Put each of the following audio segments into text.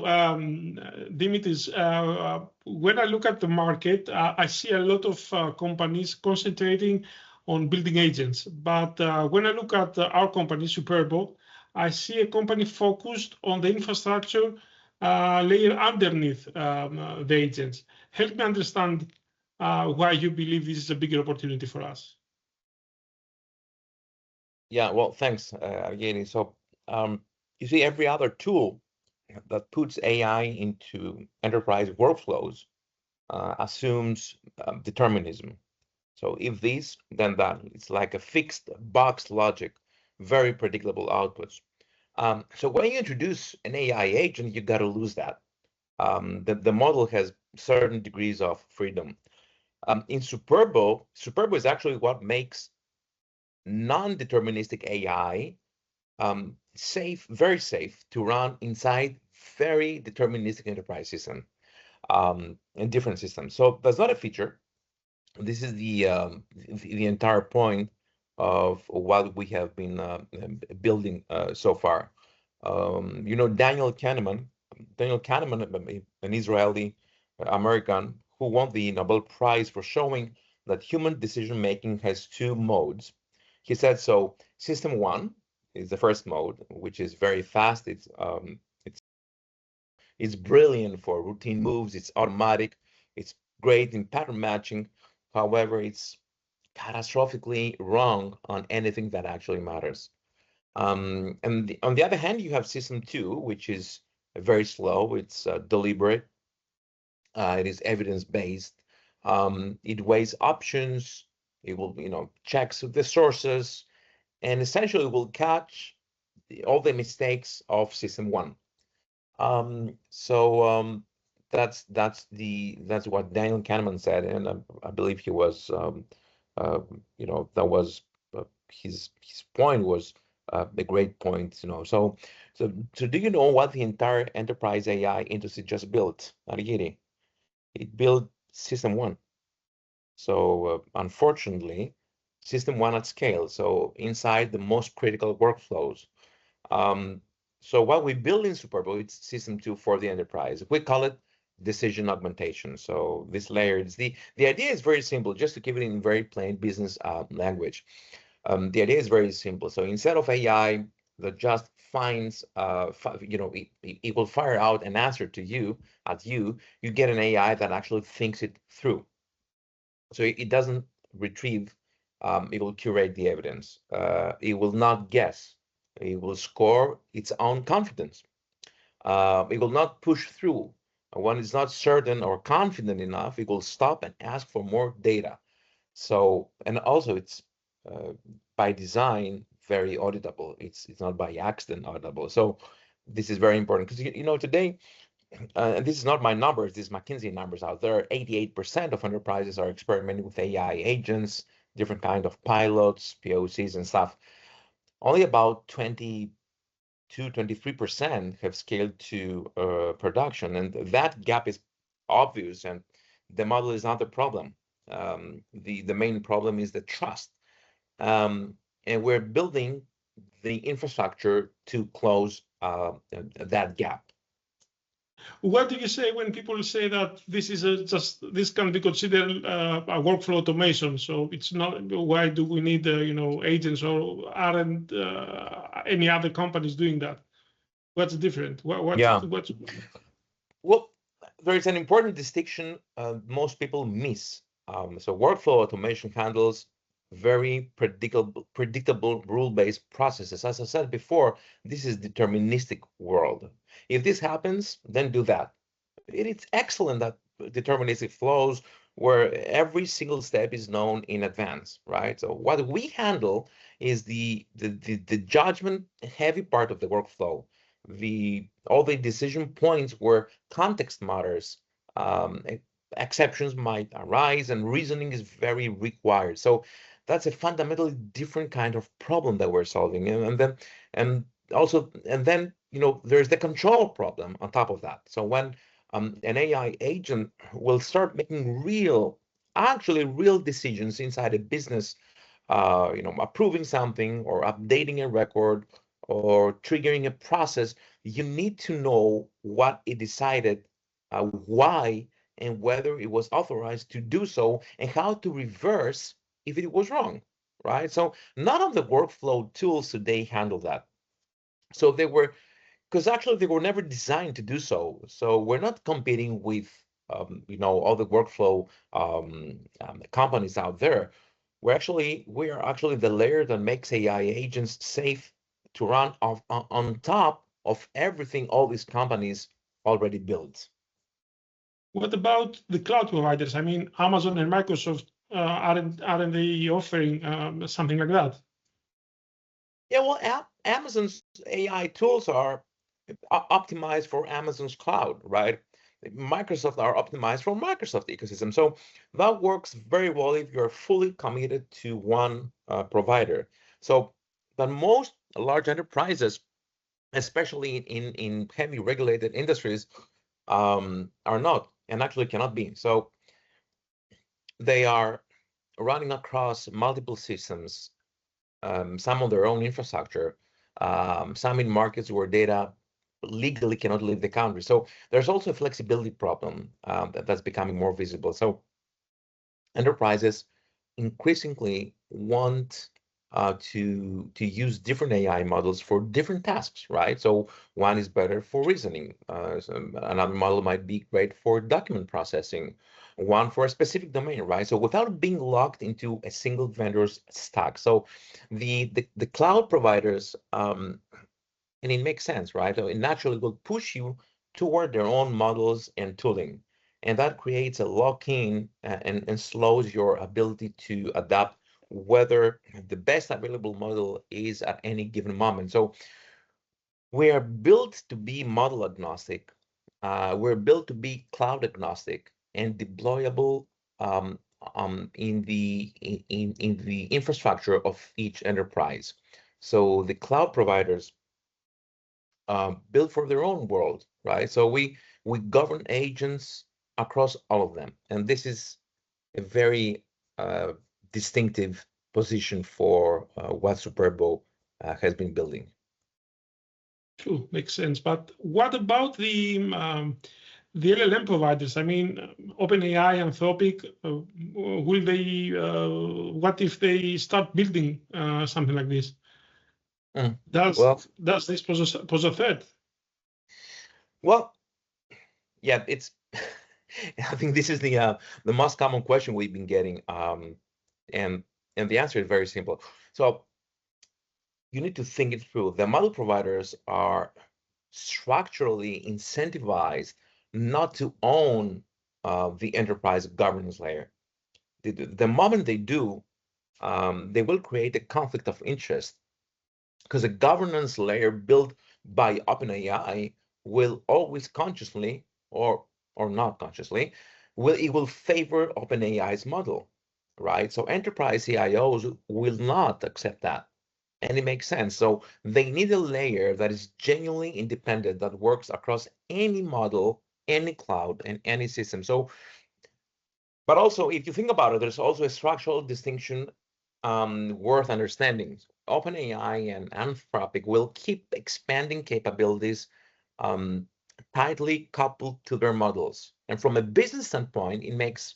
Dimitris, when I look at the market, I see a lot of companies concentrating on building agents. But when I look at our company, Superbo, I see a company focused on the infrastructure layer underneath the agents. Help me understand why you believe this is a bigger opportunity for us. Yeah, well, thanks, Argyris. So you see, every other tool that puts AI into enterprise workflows assumes determinism. So if this, then that. It's like a fixed box logic, very predictable outputs. So when you introduce an AI agent, you got to lose that. The model has certain degrees of freedom. In Superbo is actually what makes non-deterministic AI safe, very safe to run inside very deterministic enterprise system and different systems. So that's not a feature. This is the entire point of what we have been building so far. You know, Daniel Kahneman, an Israeli American who won the Nobel Prize for showing that human decision making has two modes. He said, so system one is the first mode, which is very fast. It's brilliant for routine moves. It's automatic. It's great in pattern matching. However, it's catastrophically wrong on anything that actually matters. And on the other hand, you have system two, which is very slow. It's deliberate. It is evidence-based. It weighs options. It will, checks the sources, and essentially will catch all the mistakes of system one. So that's what Daniel Kahneman said, and I believe he was, that was his point was a great point, So do you know what the entire enterprise AI industry just built, Argyris? It built system one. So unfortunately, system one at scale. So inside the most critical workflows. So what we build in Superbo, it's system two for the enterprise. We call it decision augmentation. So this layer is the idea is very simple, just to keep it in very plain business language. The idea is very simple. So instead of AI that just finds, it will fire out an answer to you, you get an AI that actually thinks it through. So it doesn't retrieve, it will curate the evidence. It will not guess. It will score its own confidence. It will not push through. When it's not certain or confident enough, it will stop and ask for more data. So, and also it's by design very auditable. It's not by accident auditable. So this is very important because today, and this is not my numbers, this is McKinsey numbers out there, 88% of enterprises are experimenting with AI agents, different kind of pilots, POCs and stuff. Only about 23% have scaled to production, and that gap is obvious, and the model is not the problem. The main problem is the trust. And we're building the infrastructure to close that gap. What do you say when people say that this is this can be considered a workflow automation? So it's not. Why do we need agents, or aren't any other companies doing that? What's different? What's... Well, there is an important distinction most people miss. So workflow automation handles very predictable rule-based processes. As I said before, this is deterministic world. If this happens, then do that. It's excellent that deterministic flows where every single step is known in advance, right? So what we handle is the judgment heavy part of the workflow, all the decision points where context matters, exceptions might arise, and reasoning is very required. So that's a fundamentally different kind of problem that we're solving, and then there's the control problem on top of that. So when an AI agent will start making real decisions inside a business, approving something or updating a record or triggering a process, you need to know what it decided, why, and whether it was authorized to do so, and how to reverse if it was wrong, right? So none of the workflow tools today handle that. So they were, because actually they were never designed to do so. So we're not competing with, all the workflow companies out there. We are actually the layer that makes AI agents safe to run on top of everything all these companies already built. What about the cloud providers? I mean, Amazon and Microsoft, aren't they offering something like that? Yeah, well, Amazon's AI tools are optimized for Amazon's cloud, right? Microsoft are optimized for Microsoft ecosystem. So that works very well if you're fully committed to one provider. So, but most large enterprises, especially in heavy regulated industries, are not, and actually cannot be. So they are running across multiple systems, some on their own infrastructure, some in markets where data legally cannot leave the country. So there's also a flexibility problem that's becoming more visible. So enterprises increasingly want to use different AI models for different tasks, right? So one is better for reasoning. Another model might be great for document processing, one for a specific domain, right? So without being locked into a single vendor's stack. So the cloud providers, and it makes sense, right? So it naturally will push you toward their own models and tooling. And that creates a lock-in and slows your ability to adapt whether the best available model is at any given moment. So we are built to be model agnostic. We're built to be cloud agnostic and deployable in the infrastructure of each enterprise. So the cloud providers built for their own world, right? So we govern agents across all of them, and this is a very distinctive position for what Superbo has been building. True, makes sense. But what about the LLM providers? I mean, OpenAI, Anthropic, will they? What if they start building something like this? Well, Does this pose a threat? well, yeah, it's. I think this is the most common question we've been getting, and the answer is very simple. So you need to think it through. The model providers are structurally incentivized not to own the enterprise governance layer. The moment they do, they will create a conflict of interest because a governance layer built by OpenAI will always consciously or not consciously will favor OpenAI's model, right? So enterprise CIOs will not accept that. And it makes sense. So they need a layer that is genuinely independent, that works across any model, any cloud, and any system. So, but also, if you think about it, there's also a structural distinction worth understanding. OpenAI and Anthropic will keep expanding capabilities tightly coupled to their models. And from a business standpoint, it makes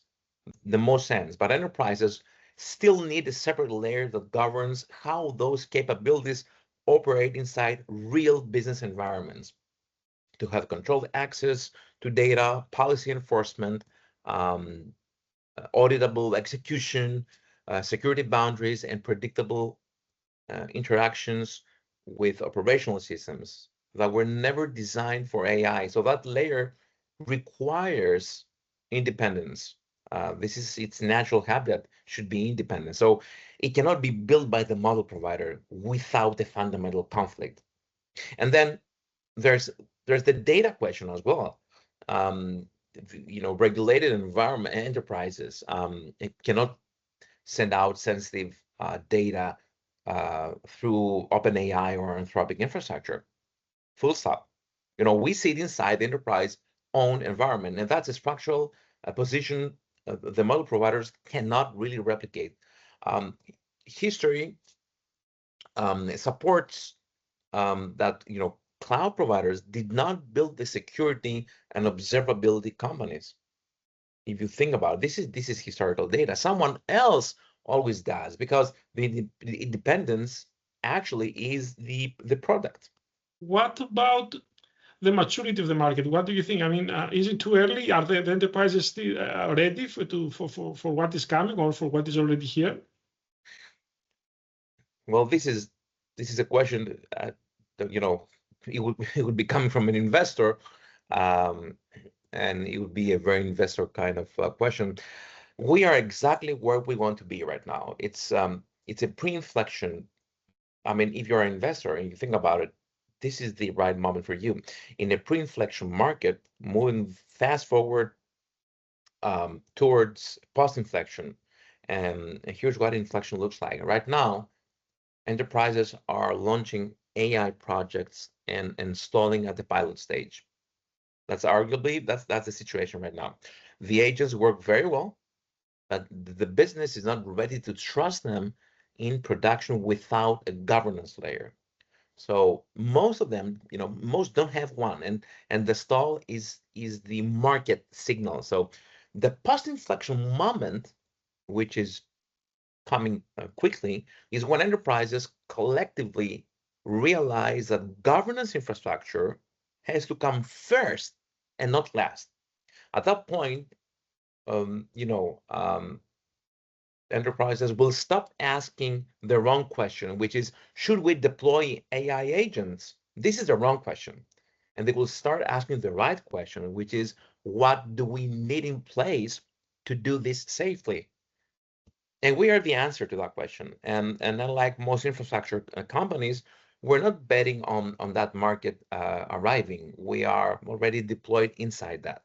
the most sense. But enterprises still need a separate layer that governs how those capabilities operate inside real business environments to have controlled access to data, policy enforcement, auditable execution, security boundaries, and predictable interactions with operational systems that were never designed for AI. So that layer requires independence. This is its natural habitat, should be independent. So it cannot be built by the model provider without a fundamental conflict. And then there's the data question as well. Regulated environment enterprises, it cannot send out sensitive data through OpenAI or Anthropic infrastructure. Full stop. We sit inside the enterprise-owned environment, and that's a structural position the model providers cannot really replicate. History supports that cloud providers did not build the security and observability companies. If you think about it, this is historical data. Someone else always does, because the independence actually is the product. What about the maturity of the market? What do you think? I mean, is it too early? Are the enterprises still ready for what is coming, or for what is already here? Well, this is a question that, you know, it would be coming from an investor, and it would be a very investor kind of question. We are exactly where we want to be right now. It's a pre-inflection. I mean, if you're an investor and you think about it, this is the right moment for you. In a pre-inflection market, moving fast forward towards post-inflection. And here's what inflection looks like. Right now, enterprises are launching AI projects and installing at the pilot stage. That's arguably, that's the situation right now. The agents work very well, but the business is not ready to trust them in production without a governance layer. So most of them, you know, most don't have one, and the stall is the market signal. So the post-inflection moment, which is coming quickly, is when enterprises collectively realize that governance infrastructure has to come first and not last. At that point, enterprises will stop asking the wrong question, which is, should we deploy AI agents? This is the wrong question. And they will start asking the right question, which is, what do we need in place to do this safely? And we are the answer to that question. And unlike most infrastructure companies, we're not betting on that market arriving. We are already deployed inside that.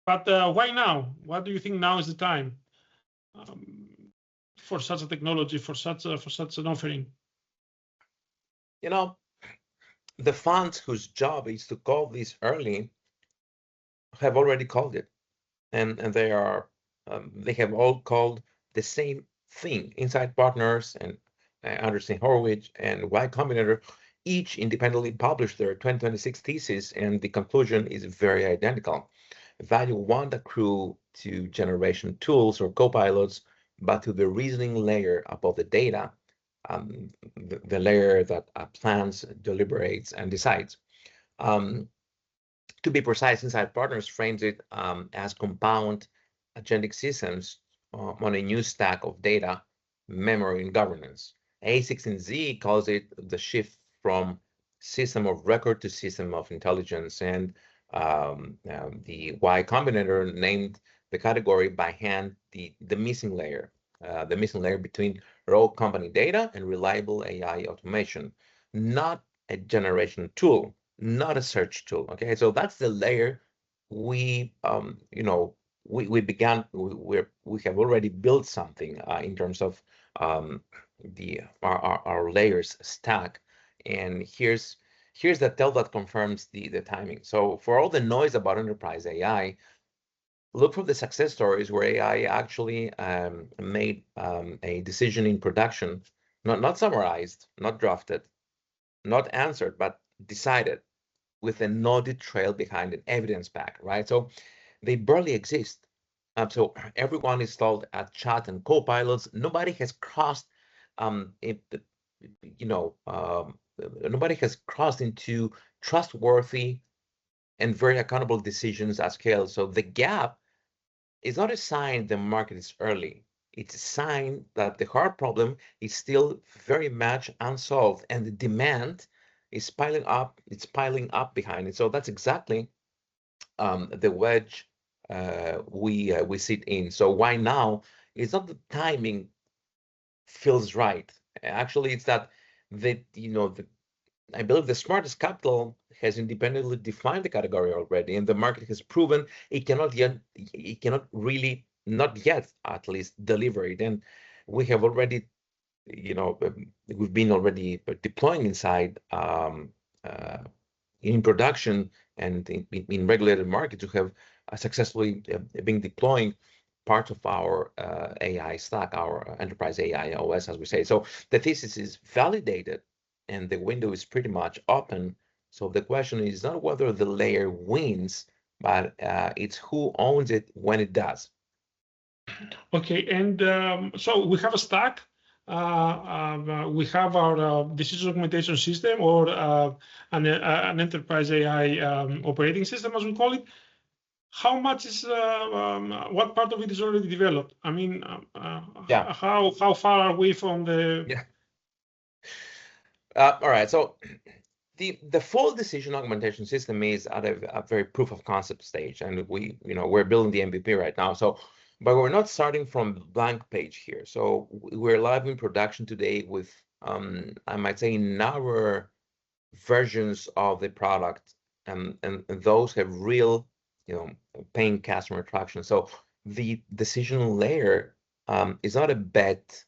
But why now? What do you think now is the time for such a technology, for such an offering? You know, the funds whose job is to call this early have already called it, and they are they have all called the same thing. Insight Partners and Anderson Horowitz and Y Combinator each independently published their 2026 thesis, and the conclusion is very identical. Value won't accrue to generation tools or copilots, but to the reasoning layer above the data, the layer that plans, deliberates, and decides. To be precise, Insight Partners frames it as compound agentic systems on a new stack of data, memory, and governance. A16Z calls it the shift from system of record to system of intelligence, and the Y Combinator named the category by hand the missing layer between raw company data and reliable AI automation, not a generation tool, not a search tool. Okay, so that's the layer we we have already built something in terms of our layers stack, and here's the tell that confirms the timing. So for all the noise about enterprise AI, look for the success stories where AI actually made a decision in production, not summarized, not drafted, not answered, but decided with an audit trail behind an evidence pack, right? So they barely exist. So everyone installed at chat and copilots. Nobody has crossed, nobody has crossed into trustworthy and very accountable decisions at scale. So the gap is not a sign the market is early. It's a sign that the hard problem is still very much unsolved, and the demand is piling up. It's piling up behind it. So that's exactly the wedge we sit in. So why now? It's not the timing feels right. Actually, it's that I believe the smartest capital has independently defined the category already, and the market has proven it cannot really, not yet at least, deliver it. And we have already, we've been already deploying inside in production and in regulated markets who have successfully been deploying part of our AI stack, our enterprise AI OS, as we say. So the thesis is validated, and the window is pretty much open So the question is not whether the layer wins, but it's who owns it when it does. Okay, and so we have a stack. We have our decision augmentation system, or an enterprise AI operating system, as we call it. How much is what part of it is already developed? I mean, Yeah. how far are we from the? Yeah. All right. So the full decision augmentation system is at a very proof of concept stage, and we're building the MVP right now. So, but we're not starting from blank page here. So we're live in production today with I might say narrower versions of the product, and those have real paying customer traction. So the decision layer is not a bet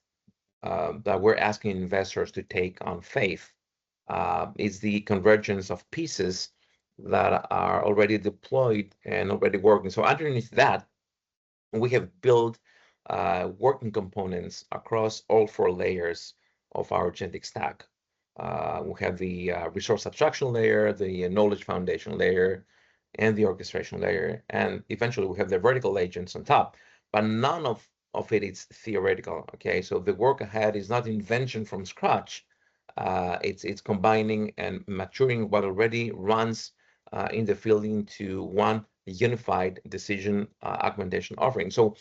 that we're asking investors to take on faith. It's the convergence of pieces that are already deployed and already working. So underneath that, we have built working components across all 4 layers of our agentic stack. We have the resource abstraction layer, the knowledge foundation layer, and the orchestration layer. And eventually we have the vertical agents on top, but none of it is theoretical. Okay, so the work ahead is not invention from scratch. It's combining and maturing what already runs in the field into one unified decision augmentation offering. So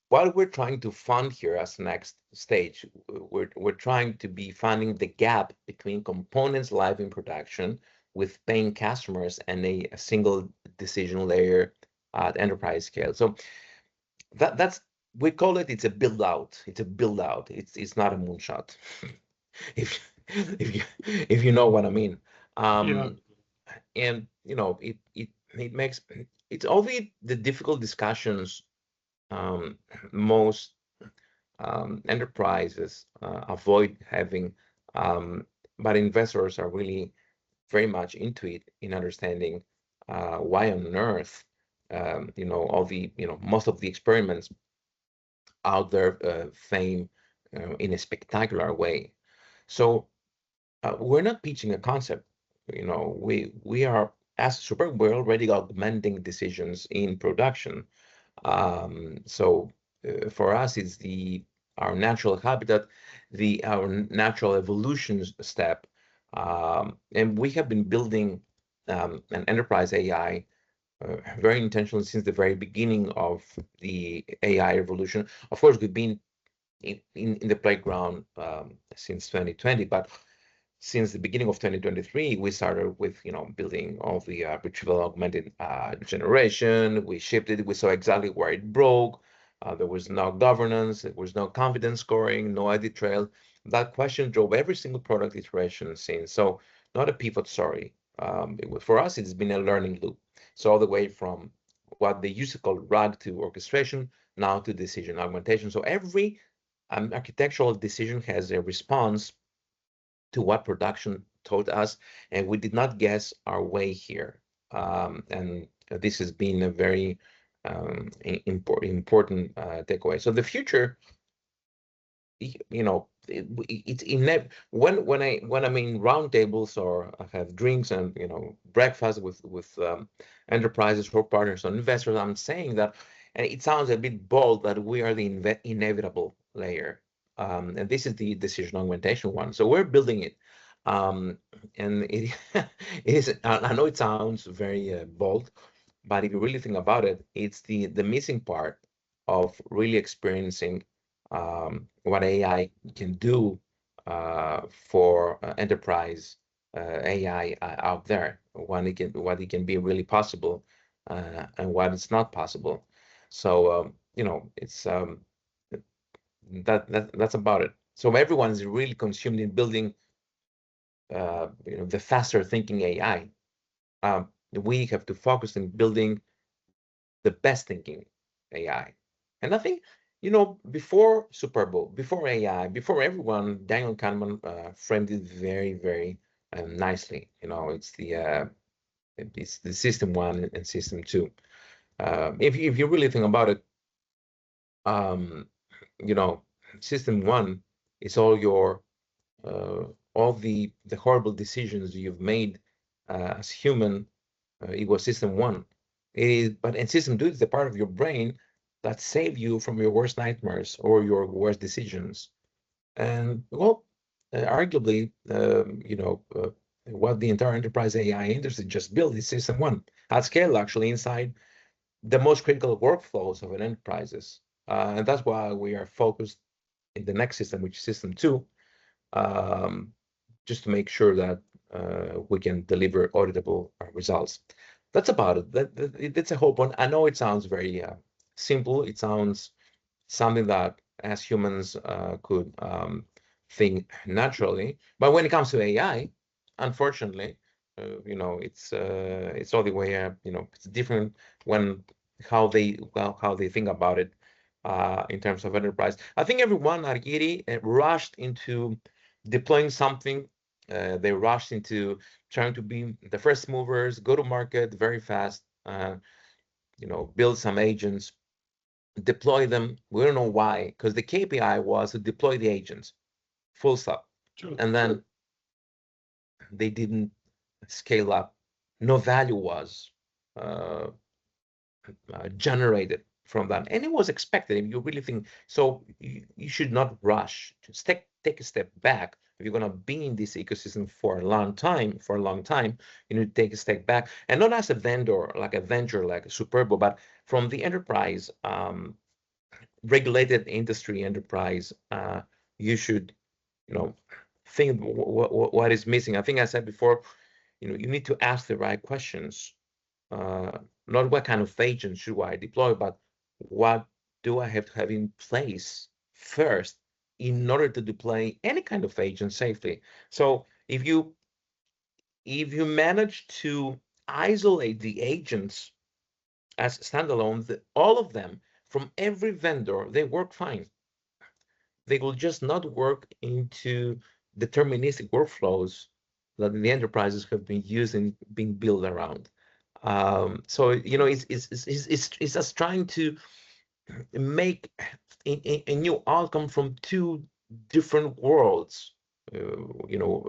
what we're trying to fund here as the next stage, we're trying to be funding the gap between components live in production with paying customers and a single decision layer at enterprise scale. So that's we call it. It's a build out. It's a build out. It's not a moonshot. if you know what I mean. Yeah. And it makes it's all the difficult discussions most enterprises avoid having, but investors are really very much into it in understanding why on earth all the most of the experiments out there fail in a spectacular way. So we're not pitching a concept. We are, as Superbo, we're already augmenting decisions in production. So for us, it's our natural habitat, our natural evolution step, and we have been building an enterprise AI very intentionally since the very beginning of the AI revolution. Of course, we've been in the playground since 2020, but since the beginning of 2023, we started with building all the retrieval augmented generation. We shipped it. We saw exactly where it broke. There was no governance. There was no confidence scoring, no audit trail. That question drove every single product iteration since. So not a pivot story. For us, it's been a learning loop. So all the way from what they used to call RAG to orchestration, now to decision augmentation. So every architectural decision has a response to what production told us, and we did not guess our way here. And this has been a very important takeaway. So the future, it's when I'm in roundtables or I have drinks and breakfast with enterprises or partners or investors, I'm saying that, and it sounds a bit bold, that we are the inevitable layer. And this is the decision augmentation one. So we're building it. And it is, I know it sounds very bold, but if you really think about it, it's the missing part of really experiencing what AI can do for enterprise AI out there, what it can be really possible and what is not possible. So it's that's about it. So everyone is really consumed in building the faster thinking AI. We have to focus on building the best thinking AI. And I think before Superbo, before AI, before everyone, Daniel Kahneman framed it very, very nicely. It's the system 1 and system 2. If you really think about it, system 1 is all your all the horrible decisions you've made as human, it was system 1. But in system 2, it's the part of your brain that save you from your worst nightmares or your worst decisions. And well, arguably, what the entire enterprise AI industry just built is system 1 at scale, actually, inside the most critical workflows of an enterprises. And that's why we are focused in the next system, which is system 2, just to make sure that we can deliver auditable results. That's about it. That's a whole point. I know it sounds very simple. It sounds something that as humans could think naturally. But when it comes to AI, unfortunately, it's all the way, it's different when how they think about it in terms of enterprise. I think everyone, Argyris, rushed into deploying something. They rushed into trying to be the first movers, go to market very fast, build some agents, deploy them. We don't know why, because the KPI was to deploy the agents, full stop. True. And then they didn't scale up. No value was generated from that, and it was expected. If you really think so, you should not rush. Just take a step back. If you're going to be in this ecosystem for a long time, you need to take a step back, and not as a vendor, like a venture, like a Superbo, but from the enterprise, regulated industry enterprise. You should, think what is missing. I think I said before, you need to ask the right questions. Not what kind of agent should I deploy, but what do I have to have in place first in order to deploy any kind of agent safely. So if you manage to isolate the agents as standalone, all of them from every vendor, they work fine. They will just not work into deterministic workflows that the enterprises have been using, being built around. So it's just trying to make a new outcome from two different worlds,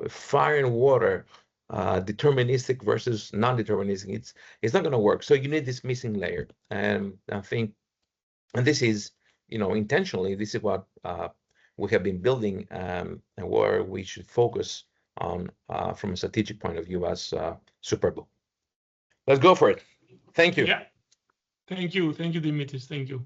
fire and water, deterministic versus non-deterministic. It's not going to work. So you need this missing layer, and I think, and this is, intentionally, this is what we have been building, and where we should focus on from a strategic point of view as Superbo. Let's go for it. Thank you. Yeah. Thank you, Demetri. Thank you.